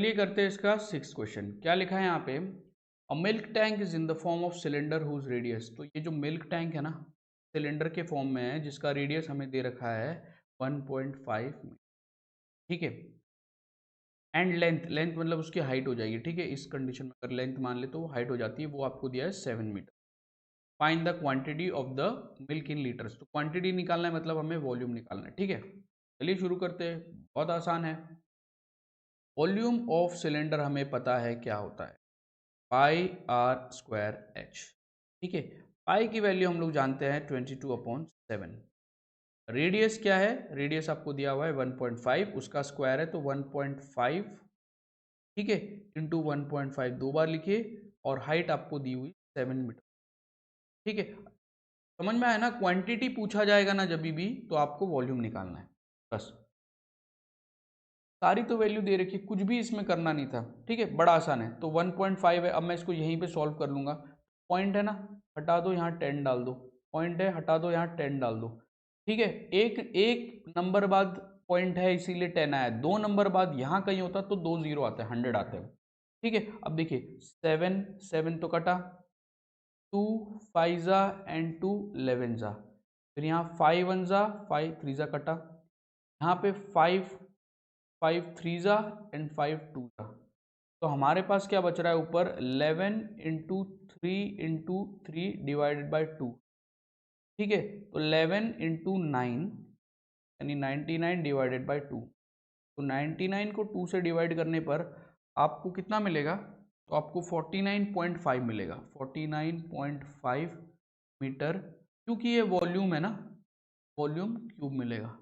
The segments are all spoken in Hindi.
चलिए करते हैं इसका 6th क्वेश्चन। क्या लिखा है यहाँ पे, a milk tank is in the form of cylinder whose radius. तो ये जो मिल्क टैंक है ना, सिलेंडर के फॉर्म में है जिसका रेडियस हमें दे रखा है 1.5 मीटर, ठीक है। एंड लेंथ, लेंथ मतलब उसकी हाइट हो जाएगी, ठीक है। इस कंडीशन में अगर लेंथ मान ले तो वो हाइट हो जाती है, वो आपको दिया है 7 metre. Find the quantity of the milk in litres. तो क्वांटिटी निकालना है मतलब हमें वॉल्यूम निकालना है, ठीक है। चलिए शुरू करते हैं, बहुत आसान है। वॉल्यूम ऑफ सिलेंडर हमें पता है क्या होता है, पाई आर स्क्वायर एच, ठीक है। पाई की वैल्यू हम लोग जानते हैं 22/7। रेडियस क्या है, रेडियस आपको दिया हुआ है 1.5, उसका स्क्वायर है तो 1.5, ठीक है, इंटू 1.5 दो बार लिखिए, और हाइट आपको दी हुई 7 मीटर, ठीक है। समझ में आया ना, क्वांटिटी पूछा जाएगा ना जब भी तो आपको वॉल्यूम निकालना है बस। सारी तो वैल्यू दे रखी है, कुछ भी इसमें करना नहीं था, ठीक है, बड़ा आसान है। तो 1.5 है, अब मैं इसको यहीं पे सॉल्व कर लूंगा। पॉइंट है ना, हटा दो, यहाँ 10 डाल दो। पॉइंट है, हटा दो, यहाँ 10 डाल दो, ठीक है। एक एक नंबर बाद पॉइंट है इसीलिए 10 आया, 2 नंबर बाद यहाँ कहीं होता तो 2 जीरो आते हैं, 100 आते हैं, ठीक है। अब देखिए 7 7 तो कटा, 2 5 जा एंड 2 11 जा, फिर यहाँ 5 1 जा, 5 3 जा कटा, यहाँ पे 5 5 3 जा एंड 5 2 जा। तो हमारे पास क्या बच रहा है ऊपर, 11 इंटू 3 इंटू 3 डिवाइडेड बाई 2, ठीक है। तो 11 इंटू 9 यानी 99 डिवाइडेड बाई 2। तो 99 को 2 से डिवाइड करने पर आपको कितना मिलेगा, तो आपको 49.5 मिलेगा, 49.5 मीटर, क्योंकि ये वॉल्यूम है ना, वॉल्यूम क्यूब मिलेगा,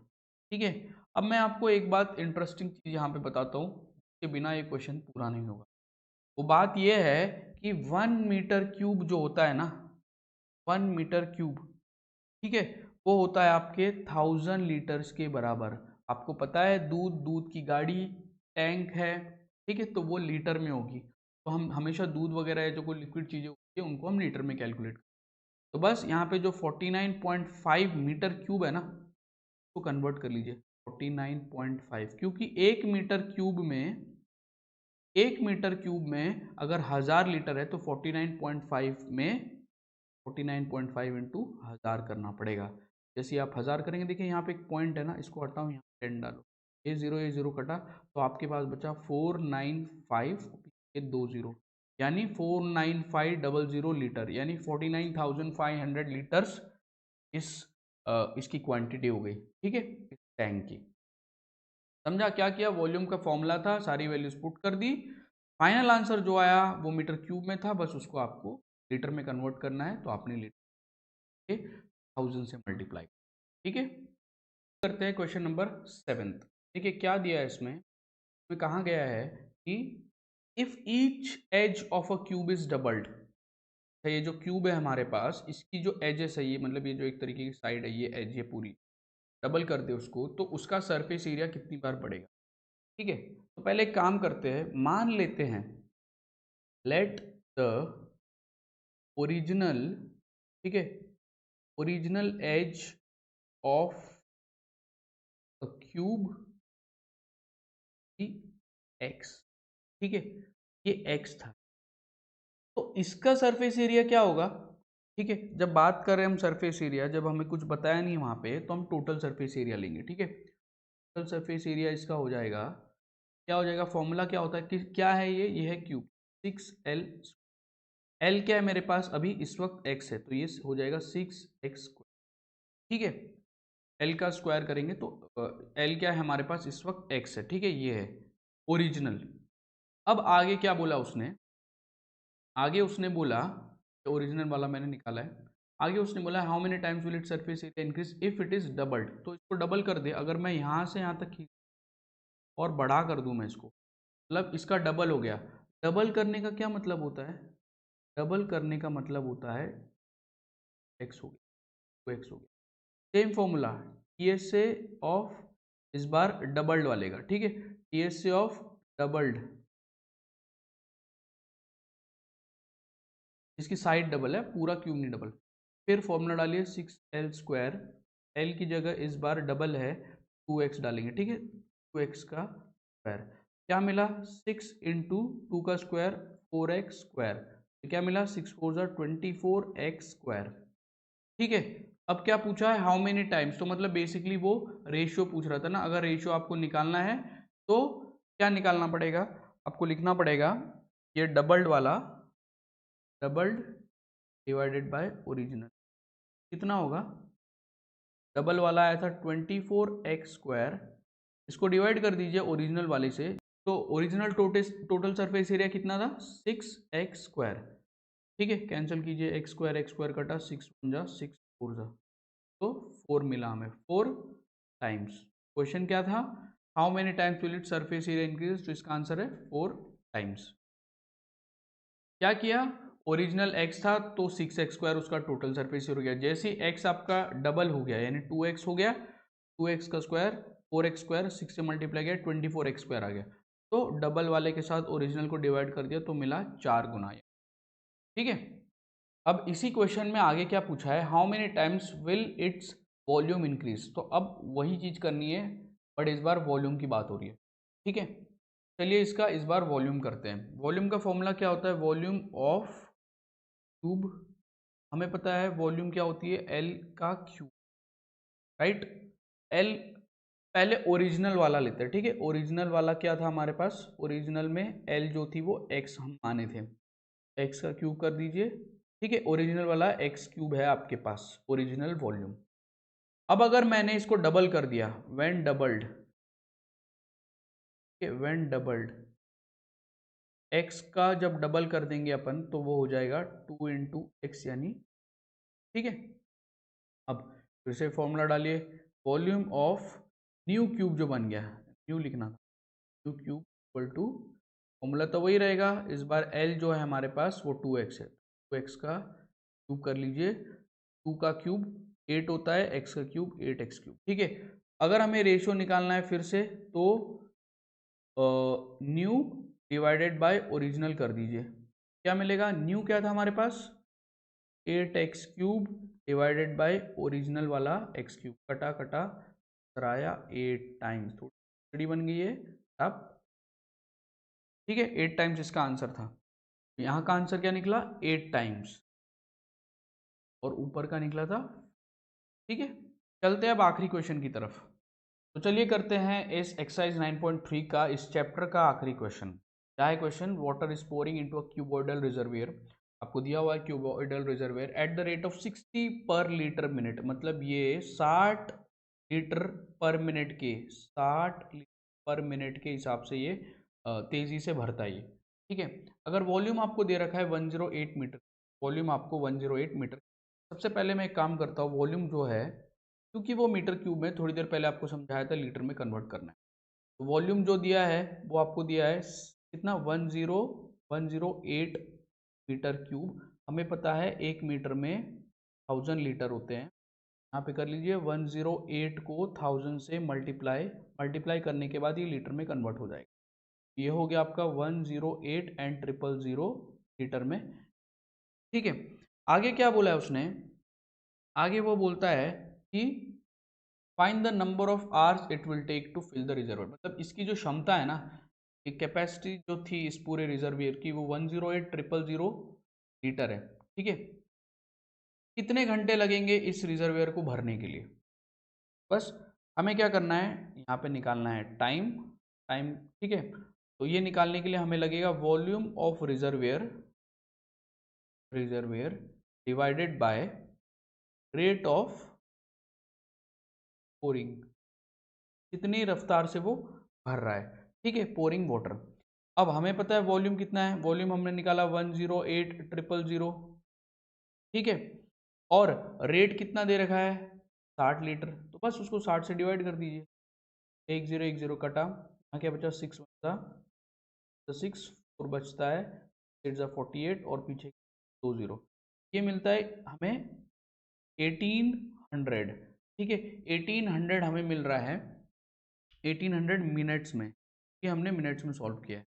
ठीक है। अब मैं आपको एक बात इंटरेस्टिंग चीज यहाँ पे बताता हूँ, उसके बिना ये क्वेश्चन पूरा नहीं होगा। वो बात ये है कि 1 मीटर क्यूब जो होता है ना, 1 मीटर क्यूब, ठीक है, वो होता है आपके 1000 लीटर्स के बराबर। आपको पता है दूध, दूध की गाड़ी, टैंक है, ठीक है, तो वो लीटर में होगी। तो हम हमेशा दूध वगैरह जो कोई लिक्विड चीजें होती है उनको हम लीटर में कैलकुलेट। तो बस यहाँ पे जो 49.5 मीटर क्यूब है ना, उसको कन्वर्ट कर लीजिए 49.5, क्योंकि 1 मीटर क्यूब में अगर 1000 लीटर है तो 49.5 में 49.5 इंटू 1000 करना पड़ेगा। जैसे आप 1000 करेंगे, देखिए यहाँ पे एक पॉइंट है ना, इसको हटाओ, यहाँ 10 डालो, ये जीरो कटा, तो आपके पास बचा 495, ये 2 जीरो, यानी 49500 लीटर, यानी 49,500 लीटर्स इस इसकी क्वांटिटी हो गई, ठीक है, इस टैंक की। समझा क्या किया, वॉल्यूम का फॉर्मूला था, सारी वैल्यूज पुट कर दी, फाइनल आंसर जो आया वो मीटर क्यूब में था, बस उसको आपको लीटर में कन्वर्ट करना है, तो आपने लीटर के 1000 से मल्टीप्लाई, ठीक है। करते हैं क्वेश्चन नंबर 7। देखिए क्या दिया है इसमें, कहा गया है कि if each edge of a cube is doubled. ये जो क्यूब है हमारे पास, इसकी जो एजेस है, ये मतलब ये जो एक तरीके की साइड है, ये एज है पूरी, डबल कर दे उसको, तो उसका सरफेस एरिया कितनी बार बढ़ेगा, ठीक है। तो पहले एक काम करते हैं, मान लेते हैं लेट द ओरिजिनल, ठीक है, original edge of a cube x, ठीक है, ये एक्स था। तो इसका सरफेस एरिया क्या होगा, ठीक है। जब बात कर रहे हैं हम सरफेस एरिया, जब हमें कुछ बताया नहीं वहां पे, तो हम टोटल सरफेस एरिया लेंगे, ठीक है। टोटल सरफेस एरिया इसका हो जाएगा, क्या हो जाएगा, फॉर्मूला क्या होता है कि क्या है, ये है क्यूब 6L। एल क्या है मेरे पास अभी इस वक्त एक्स है, तो ये हो जाएगा 6x स्क्वायर, ठीक है। एल का स्क्वायर करेंगे तो एल क्या है हमारे पास इस वक्त एक्स है, ठीक है, ये है ओरिजिनल। अब आगे क्या बोला उसने, आगे उसने बोला, ओरिजिनल वाला मैंने निकाला है, आगे उसने बोला how many times will it surface area increase if it is doubled. तो इसको डबल कर दे, अगर मैं यहाँ से यहाँ तक और बढ़ा कर दूं मैं इसको, मतलब इसका डबल हो गया। डबल करने का क्या मतलब होता है, डबल करने का मतलब होता है एक्स हो गया, टू एक्स हो गया। सेम फॉर्मूला टी एस से ऑफ, इस बार डबल्ड वाले का, ठीक है, टी एस से ऑफ डबल्ड, इसकी साइड डबल है, पूरा क्यूब नहीं डबल। फिर फॉर्मूला डालिए 6L स्क्वायर, एल की जगह इस बार डबल है 2x डालेंगे, ठीक है, 2x का स्क्वायर। क्या मिला 6 इंटू 2 का स्क्वायर 4x स्क्वायर, तो क्या मिला 6 4 ज़ा 24x स्क्वायर। ठीक है, अब क्या पूछा है हाउ मेनी टाइम्स, तो मतलब बेसिकली वो रेशियो पूछ रहा था ना। अगर रेशियो आपको निकालना है तो क्या निकालना पड़ेगा, आपको लिखना पड़ेगा ये डबल्ड डिवाइडेड बाय ओरिजिनल, कितना होगा, डबल वाला आया था 24x स्क्वायर, इसको डिवाइड कर दीजिए ओरिजिनल वाले से, तो ओरिजिनल टोटल सरफेस एरिया कितना था 6x स्क्वायर। ठीक है, कैंसिल कीजिए x स्क्वायर कटा 6 1 जा 6 4 जा, तो 4 मिला हमें 4 टाइम्स। क्वेश्चन क्या था, how many times will it surface area increase, तो इसका आंसर है 4 टाइम्स। क्या किया, ओरिजिनल x था तो 6x स्क्वायर उसका टोटल सरफेस एरिया हो गया, जैसे ही x आपका डबल हो गया यानी 2x हो गया, 2x का स्क्वायर 4x स्क्वायर 6 से मल्टीप्लाई किया 24x स्क्वायर आ गया, तो डबल वाले के साथ ओरिजिनल को डिवाइड कर दिया तो मिला 4 गुना। ठीक है, अब इसी क्वेश्चन में आगे क्या पूछा है, how many times will its volume increase, तो अब वही चीज करनी है बट इस बार वॉल्यूम की बात हो रही है। ठीक है, चलिए इसका इस बार वॉल्यूम करते हैं। वॉल्यूम का फॉर्मूला क्या होता है, वॉल्यूम ऑफ क्यूब, हमें पता है वॉल्यूम क्या होती है एल का क्यूब, राइट। एल पहले ओरिजिनल वाला लेते हैं। ठीक है, ओरिजिनल वाला क्या था हमारे पास, ओरिजिनल में एल जो थी वो एक्स हम माने थे, एक्स का क्यूब कर दीजिए। ठीक है, ओरिजिनल वाला एक्स क्यूब है आपके पास ओरिजिनल वॉल्यूम। अब अगर मैंने इसको डबल कर दिया, when doubled, when doubled x का जब डबल कर देंगे अपन तो वो हो जाएगा 2 इंटू एक्स यानी, ठीक है। अब फिर से फॉर्मूला डालिए, वॉल्यूम ऑफ न्यू क्यूब जो बन गया, न्यू लिखना था, new cube equal to, formula तो वही रहेगा, इस बार एल जो है हमारे पास वो 2x है, 2x का क्यूब कर लीजिए, 2 का क्यूब 8 होता है, x का क्यूब 8x क्यूब। ठीक है, अगर हमें रेशियो निकालना है फिर से तो न्यू डिवाइडेड बाय ओरिजिनल कर दीजिए, क्या मिलेगा, न्यू क्या था हमारे पास 8x cube divided by original वाला x क्यूब, कटा कटा कराया 8 टाइम्स, थोड़ी बन गई है अब। ठीक है, 8 टाइम्स इसका आंसर था, यहाँ का आंसर क्या निकला 8 टाइम्स और ऊपर का निकला था। ठीक है, चलते हैं अब आखिरी क्वेश्चन की तरफ। तो चलिए करते हैं इस एक्सरसाइज 9.3 का इस चैप्टर का आखिरी क्वेश्चन। क्या है question, water is pouring into a cuboidal reservoir, आपको दिया हुआ है cuboidal reservoir at the rate of 60 पर लीटर मिनट, मतलब ये 60 लीटर पर मिनट के, 60 लीटर पर मिनट के हिसाब से ये तेजी से भरता है ये। ठीक है, अगर वॉल्यूम आपको दे रखा है 108 मीटर, वॉल्यूम आपको 108 मीटर, सबसे पहले मैं एक काम करता हूँ, वॉल्यूम जो है क्योंकि वो मीटर क्यूब में थोड़ी देर पहले आपको समझाया था लीटर में कन्वर्ट करना है, तो वॉल्यूम जो दिया है वो आपको दिया है कितना 108 मीटर क्यूब, हमें पता है 1 मीटर में 1000 लीटर होते हैं, यहाँ पे कर लीजिए 108 को 1000 से मल्टीप्लाई करने के बाद ये लीटर में कन्वर्ट हो जाएगा, ये हो गया आपका 108 एंड 000 लीटर में। ठीक है, आगे क्या बोला है उसने, आगे वो बोलता है कि find the number of hours it will take to fill the reservoir, मतलब इसकी जो क्षमता है ना, ये कैपेसिटी जो थी इस पूरे रिजर्वियर की वो 108,000 लीटर है। ठीक है, कितने घंटे लगेंगे इस रिजर्वियर को भरने के लिए, बस हमें क्या करना है यहाँ पे निकालना है टाइम, टाइम। ठीक है, तो ये निकालने के लिए हमें लगेगा volume of reservoir, reservoir divided by rate of pouring, कितनी रफ्तार से वो भर रहा है। ठीक है, पोरिंग वाटर, अब हमें पता है वॉल्यूम कितना है, वॉल्यूम हमने निकाला 108,000। ठीक है, और रेट कितना दे रखा है 60 लीटर, तो बस उसको 60 से डिवाइड कर दीजिए, 1010 कटा, यहाँ क्या बचा 6 बचा, तो 6 4 बचता है, 8 और पीछे 2 0, ये मिलता है हमें 1800। ठीक है, 1800 हमें मिल रहा है 1800 मिनट्स में, ये हमने मिनट्स में सॉल्व किया है।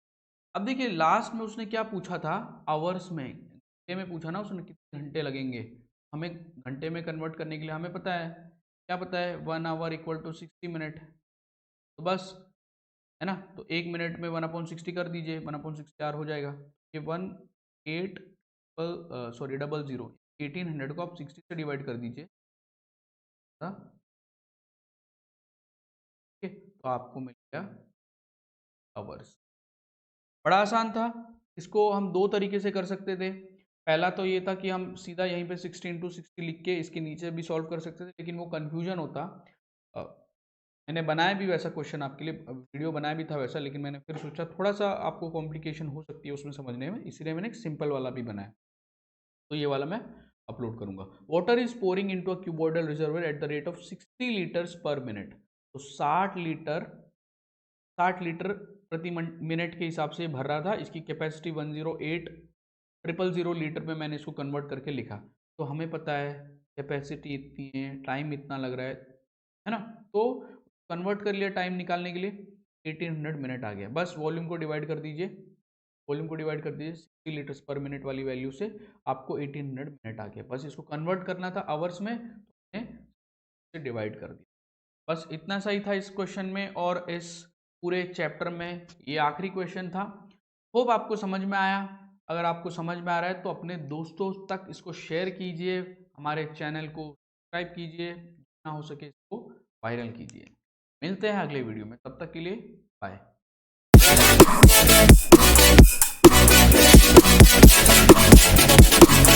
अब देखिए लास्ट में उसने क्या पूछा था, आवर्स में, घंटे में पूछा ना उसने कितने घंटे लगेंगे, हमें घंटे में कन्वर्ट करने के लिए हमें पता है, क्या पता है 1 आवर इक्वल टू 60 मिनट, तो बस है ना। तो 1 मिनट में 1/60 कर दीजिए, 1/64 हो जाएगा। ये 1800 को आप 60 से डिवाइड कर दीजिए, ठीक है, तो आपको मिल गया आवर्स। बड़ा आसान था। इसको हम दो तरीके से कर सकते थे। पहला तो ये था कि हम सीधा यहीं पे 60 × 60 लिख के इसके नीचे भी सॉल्व कर सकते थे, लेकिन वो कन्फ्यूजन होता। मैंने बनाया भी वैसा क्वेश्चन आपके लिए, वीडियो बनाया भी था वैसा, लेकिन मैंने फिर सोचा थोड़ा सा आपको कॉम्प्लिकेशन हो सकती है उसमें समझने में, इसीलिए मैंने एक सिंपल वाला भी बनाया। तो ये वाला मैं अपलोड करूंगा। Water is pouring into a cuboidal reservoir at the rate of 60 litres पर मिनट। तो 60 लीटर प्रति मिनट के हिसाब से भर रहा था। इसकी कैपेसिटी 108,000 लीटर में मैंने इसको कन्वर्ट करके लिखा। तो हमें पता है कैपेसिटी इतनी है, टाइम इतना लग रहा है ना। तो कन्वर्ट कर लिया टाइम निकालने के लिए, 1800 मिनट आ गया। बस वॉल्यूम को डिवाइड कर दीजिए, 60 लीटर्स पर मिनट वाली वैल्यू से आपको 1800 मिनट आ गया। बस इसको कन्वर्ट करना था आवर्स में, तो मैंने डिवाइड कर दिया। बस इतना सही था इस क्वेश्चन में, और इस पूरे चैप्टर में ये आखिरी क्वेश्चन था। होप आपको समझ में आया। अगर आपको समझ में आ रहा है तो अपने दोस्तों तक इसको शेयर कीजिए, हमारे चैनल को सब्सक्राइब कीजिए, जितना हो सके इसको वायरल कीजिए। मिलते हैं अगले वीडियो में, तब तक के लिए बाय।